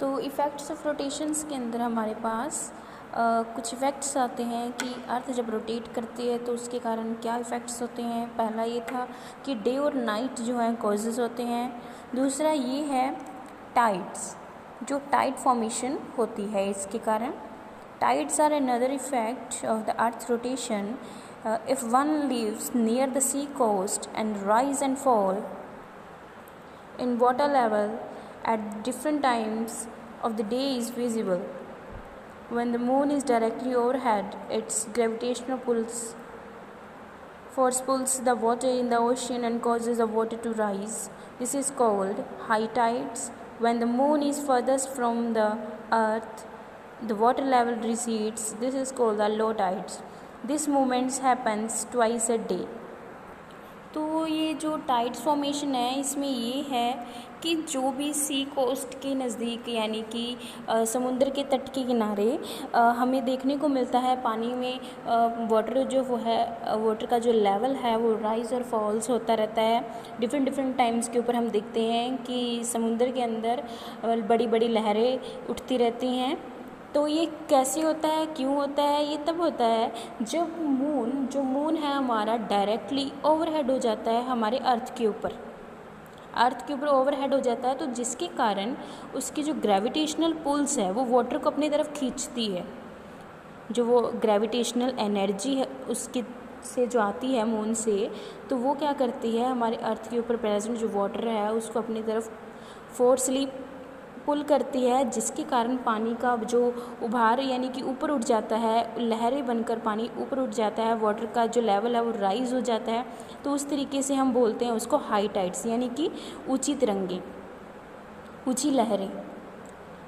तो effects of rotations के अंदर हमारे पास कुछ इफ़ेक्ट्स आते हैं कि अर्थ जब रोटेट करती है तो उसके कारण क्या इफ़ेक्ट्स होते हैं। पहला ये था कि डे और नाइट जो है कॉजेज़ होते हैं। दूसरा ये है टाइड्स, जो टाइड फॉर्मेशन होती है इसके कारण। Tides are another effect of the earth rotation if one lives near the sea coast and rise and fall in water level at different times of the day is visible. When the moon is directly overhead, its gravitational force pulls the water in the ocean and causes the water to rise. This is called high tides. When the moon is furthest from the earth, the water level recedes. This is called the low tides. This movement happens twice a day. तो ये जो tides formation है इसमें ये है कि जो भी सी कोस्ट के नज़दीक यानी कि समुद्र के तट के किनारे हमें देखने को मिलता है पानी में वाटर जो वो है वाटर का जो लेवल है वो राइज और फॉल्स होता रहता है। डिफरेंट टाइम्स के ऊपर हम देखते हैं कि समुद्र के अंदर बड़ी बड़ी लहरें उठती रहती हैं। तो ये कैसे होता है, क्यों होता है? ये तब होता है जब मून है हमारा डायरेक्टली ओवरहेड हो जाता है हमारे अर्थ के ऊपर ओवरहेड हो जाता है, तो जिसके कारण उसकी जो ग्रेविटेशनल पुल्स है वो वाटर को अपनी तरफ खींचती है। जो वो ग्रेविटेशनल एनर्जी है उसकी से जो आती है मून से, तो वो क्या करती है हमारे अर्थ के ऊपर प्रेजेंट जो वाटर है उसको अपनी तरफ फोर्सली पुल करती है, जिसके कारण पानी का जो उभार यानी कि ऊपर उठ जाता है, लहरें बनकर पानी ऊपर उठ जाता है, वाटर का जो लेवल है वो राइज हो जाता है। तो उस तरीके से हम बोलते हैं उसको हाई टाइड्स यानी कि ऊंची तरंगें, ऊंची लहरें।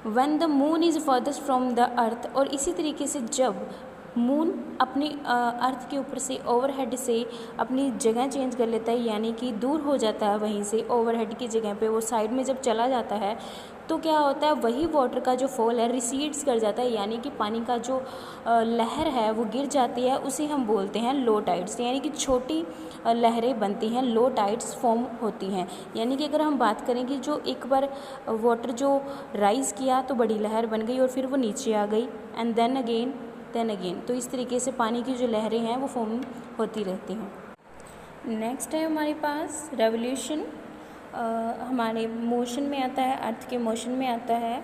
When the moon is farthest from the earth, और इसी तरीके से जब मून अपनी अर्थ के ऊपर से ओवरहेड से अपनी जगह चेंज कर लेता है यानी कि दूर हो जाता है वहीं से ओवरहेड की जगह पे, वो साइड में जब चला जाता है तो क्या होता है वही वाटर का जो फॉल है रिसीड्स कर जाता है यानी कि पानी का जो लहर है वो गिर जाती है, उसे हम बोलते हैं लो टाइड्स यानी कि छोटी लहरें बनती हैं, लो टाइड्स फॉर्म होती हैं। यानी कि अगर हम बात करें कि जो एक बार वाटर जो राइज़ किया तो बड़ी लहर बन गई और फिर वो नीचे आ गई एंड देन अगेन, तो इस तरीके से पानी की जो लहरें हैं वो फॉर्म होती रहती हैं। नेक्स्ट है हमारे पास रेवोल्यूशन। हमारे मोशन में आता है, अर्थ के मोशन में आता है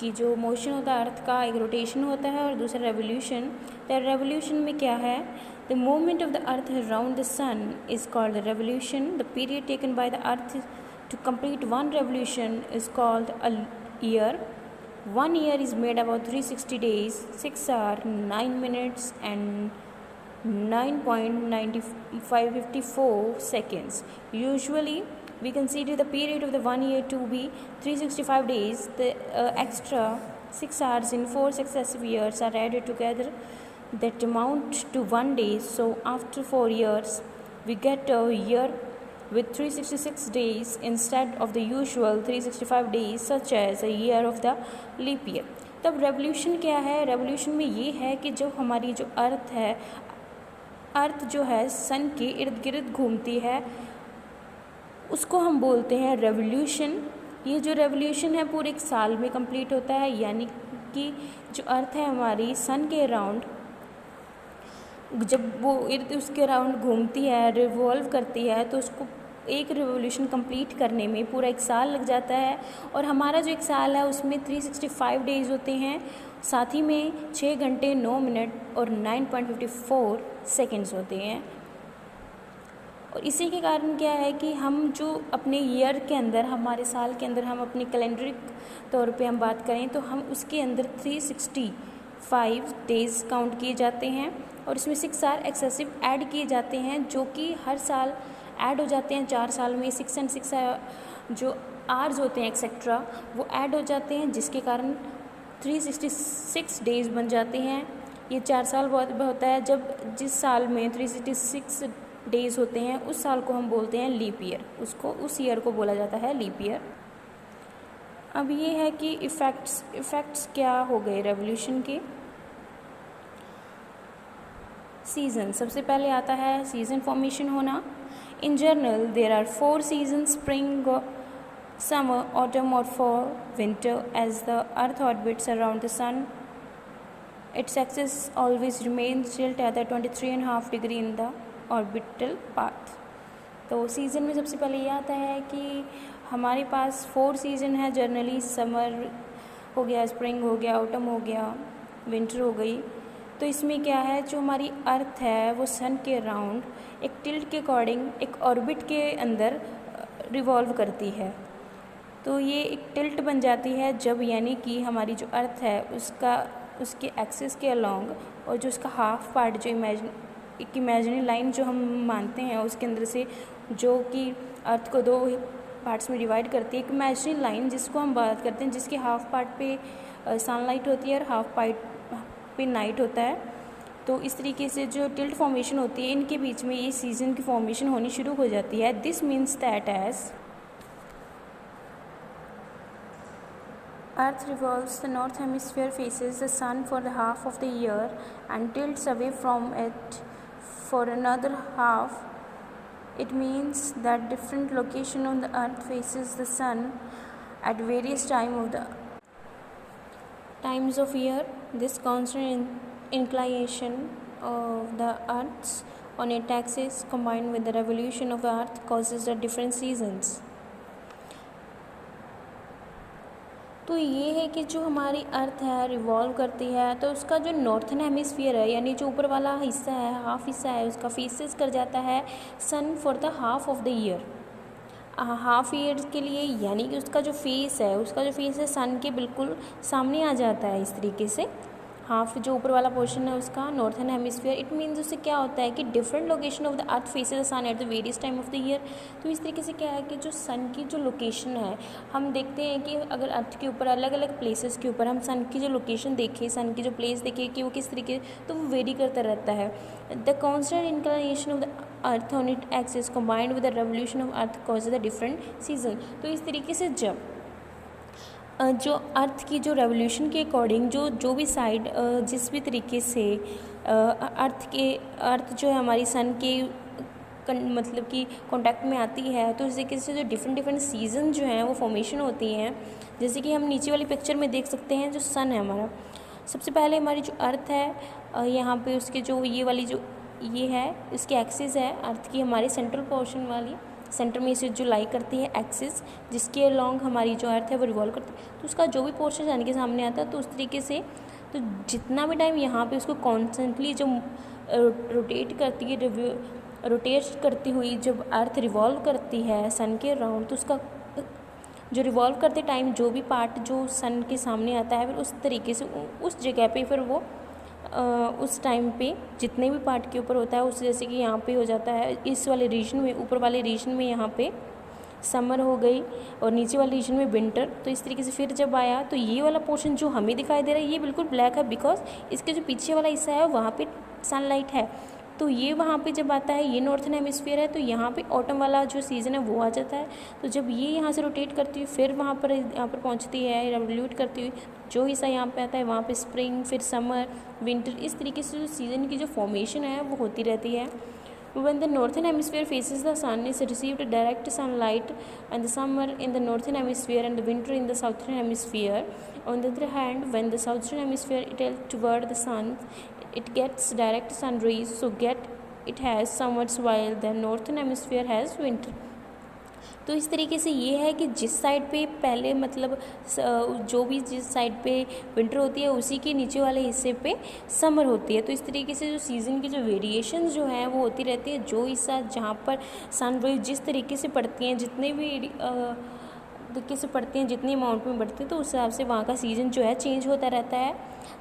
कि जो मोशन होता है अर्थ का, एक रोटेशन होता है और दूसरा रेवोल्यूशन। तो रेवोल्यूशन में क्या है? The movement of the earth around the sun is called the revolution. The period taken by the earth to complete one revolution is called a year. 1 year is made about 360 days, 6 hours, 9 minutes and 9.9554 seconds. Usually, we consider the period of the 1 year to be 365 days. The extra 6 hours in 4 successive years are added together that amount to 1 day. So, after 4 years, we get a year with 366 days instead of the usual 365 days, such as a year of the leap year. तब revolution क्या है? Revolution में ये है कि जो हमारी जो अर्थ है, अर्थ जो है सन के इर्द गिर्द घूमती है, उसको हम बोलते हैं रेवोल्यूशन। ये जो रेवोल्यूशन है पूरे एक साल में कंप्लीट होता है, यानी कि जो अर्थ है हमारी सन के अराउंड, जब वो इर्द उसके अराउंड घूमती है, रिवॉल्व करती है, तो उसको एक रिवोल्यूशन कंप्लीट करने में पूरा एक साल लग जाता है। और हमारा जो एक साल है उसमें 365 डेज़ होते हैं, साथ ही में 6 घंटे 9 मिनट और 9.54 सेकेंड्स होते हैं। और इसी के कारण क्या है कि हम जो अपने ईयर के अंदर, हमारे साल के अंदर हम अपने कैलेंडरिक तौर पे हम बात करें तो हम उसके अंदर 365 डेज़ काउंट किए जाते हैं और इसमें 6 आवर एक्सेसिव ऐड किए जाते हैं, जो कि हर साल ऐड हो जाते हैं। 4 साल में 6 and 6 जो आवर्स होते हैं एक्सेट्रा वो ऐड हो जाते हैं, जिसके कारण 366 डेज़ बन जाते हैं। ये 4 साल बहुत होता है। जब जिस साल में 366 डेज़ होते हैं उस साल को हम बोलते हैं लीप ईयर, उस ईयर को बोला जाता है लीप ईयर। अब ये है कि इफ़ेक्ट्स क्या हो गए रेवोल्यूशन के। सीज़न, सबसे पहले आता है सीज़न फॉर्मेशन होना। In general, there are 4 seasons: spring, summer, autumn or fall, winter. As the earth orbits around the sun, its axis always remains tilt at the 23.5 degree in the orbital path. तो season में सबसे पहले ये आता है कि हमारे पास 4 season है जनरली। समर हो गया, स्प्रिंग हो गया, ऑटम हो गया, विंटर हो गई। तो इसमें क्या है, जो हमारी अर्थ है वो सन के अराउंड एक टिल्ट के अकॉर्डिंग एक ऑर्बिट के अंदर रिवॉल्व करती है। तो ये एक टिल्ट बन जाती है जब, यानी कि हमारी जो अर्थ है उसके एक्सिस के अलोंग, और जो उसका हाफ पार्ट जो एक इमेजिनरी लाइन जो हम मानते हैं उसके अंदर से, जो कि अर्थ को 2 पार्ट्स में डिवाइड करती है, एक इमेजिनरी लाइन जिसको हम बात करते हैं, जिसके हाफ पार्ट पे सनलाइट होती है और हाफ पार्ट पे नाइट होता है। तो इस तरीके से जो टिल्ट फॉर्मेशन होती है, इनके बीच में ये सीज़न की फॉर्मेशन होनी शुरू हो जाती है। This means that as Earth revolves, the north hemisphere faces the sun for the half of the year and tilts away from it for another half. It means that different location on the earth faces the sun at various times of year. This constant inclination of the earth's on its axis combined with the revolution of the earth causes the different seasons. तो ये है कि जो हमारी अर्थ है revolve करती है, तो उसका जो नॉर्थन हेमिस्फीयर है, यानी जो ऊपर वाला हिस्सा है, हाफ हिस्सा है, उसका फेसेस कर जाता है sun for the half of the year. Half year के लिए, यानी कि उसका जो फेस है सन के बिल्कुल सामने आ जाता है। इस तरीके से हाफ जो ऊपर वाला पोर्शन है उसका नॉर्थन हेमिस्फीयर। इट मीन्स उससे क्या होता है कि different location of the earth faces the sun at the various time of the year. तो इस तरीके से क्या है कि जो सन की जो लोकेशन है, हम देखते हैं कि अगर अर्थ के ऊपर अलग अलग प्लेसेस के ऊपर हम सन की जो लोकेशन देखें, सन की जो प्लेस देखें कि वो किस तरीके, तो वो वेरी करता रहता है। The constant inclination of the earth on it axis combined with the revolution of earth causes the different season. तो इस तरीके से जब जो अर्थ की जो रेवोल्यूशन के अकॉर्डिंग जो भी साइड जिस भी तरीके से अर्थ जो है हमारी सन के मतलब कि कांटेक्ट में आती है, तो इस तरीके से जो डिफरेंट सीज़न जो हैं वो फॉर्मेशन होती हैं। जैसे कि हम नीचे वाली पिक्चर में देख सकते हैं, जो सन है हमारा, सबसे पहले हमारी जो अर्थ है यहाँ पे उसके जो ये है इसकी एक्सिस है अर्थ की, हमारी सेंट्रल पोर्शन वाली, सेंटर में इसे जो लाई करती है एक्सिस, जिसके अलोंग हमारी जो अर्थ है वो रिवॉल्व करती है। तो उसका जो भी पोर्शन सन के सामने आता है, तो उस तरीके से तो जितना भी टाइम यहाँ पे उसको कॉन्स्टेंटली जो रोटेट करती हुई जब अर्थ रिवॉल्व करती है सन के अराउंड, तो उसका जो रिवॉल्व करते टाइम जो भी पार्ट जो सन के सामने आता है, फिर उस तरीके से उस जगह पे फिर वो उस टाइम पे जितने भी पार्ट के ऊपर होता है उस, जैसे कि यहाँ पे हो जाता है इस वाले रीजन में, ऊपर वाले रीजन में यहाँ पे समर हो गई और नीचे वाले रीजन में विंटर। तो इस तरीके से फिर जब आया तो ये वाला पोर्शन जो हमें दिखाई दे रहा है ये बिल्कुल ब्लैक है, बिकॉज इसके जो पीछे वाला हिस्सा है वहाँ पे सनलाइट है। तो ये वहाँ पे जब आता है, ये नॉर्थन हेमिस्फीयर है, तो यहाँ पे ऑटम वाला जो सीज़न है वो आ जाता है। तो जब ये यहाँ से रोटेट करती हुई फिर यहाँ पर पहुँचती है, रेवोल्यूट करती हुई जो हिस्सा यहाँ पे आता है वहाँ पे स्प्रिंग, फिर समर, विंटर, इस तरीके से जो सीज़न की जो फॉर्मेशन है वो होती रहती है। When the northern hemisphere faces the sun, is received direct sunlight, and the summer in the northern hemisphere and the winter in the southern hemisphere. On the other hand, when the southern hemisphere tilts toward the sun, it gets direct sun rays, so it has summers, while the northern hemisphere has winter. तो इस तरीके से ये है कि जिस side पे पहले मतलब जो भी जिस साइड पे विंटर होती है उसी के नीचे वाले हिस्से पे समर होती है। तो इस तरीके से जो सीज़न की जो वेरिएशंस जो हैं वो होती रहती है। जो हिस्सा जहाँ पर सन रेज जिस तरीके से पड़ती हैं, जितने भी तरीके से पड़ती हैं, जितनी अमाउंट में बढ़ती है, तो उस हिसाब से वहाँ का सीज़न जो है चेंज होता रहता है।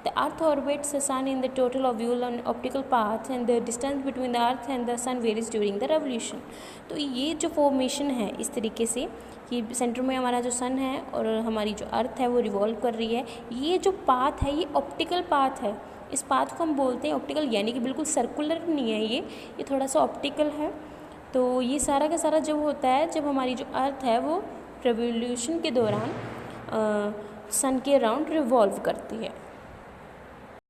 The earth orbits the sun in the total oval on optical path and the distance between the earth and the sun varies during the revolution. तो ये जो फॉर्मेशन है इस तरीके से कि सेंटर में हमारा जो सन है और हमारी जो अर्थ है वो रिवॉल्व कर रही है, ये जो पाथ है ये ऑप्टिकल पाथ है। इस पाथ को हम बोलते हैं ऑप्टिकल, यानी कि बिल्कुल सर्कुलर नहीं है, ये थोड़ा सा ऑप्टिकल है। तो ये सारा का सारा जब होता है जब हमारी जो अर्थ है वो रेवोल्यूशन के दौरान सन के अराउंड रिवॉल्व करती है।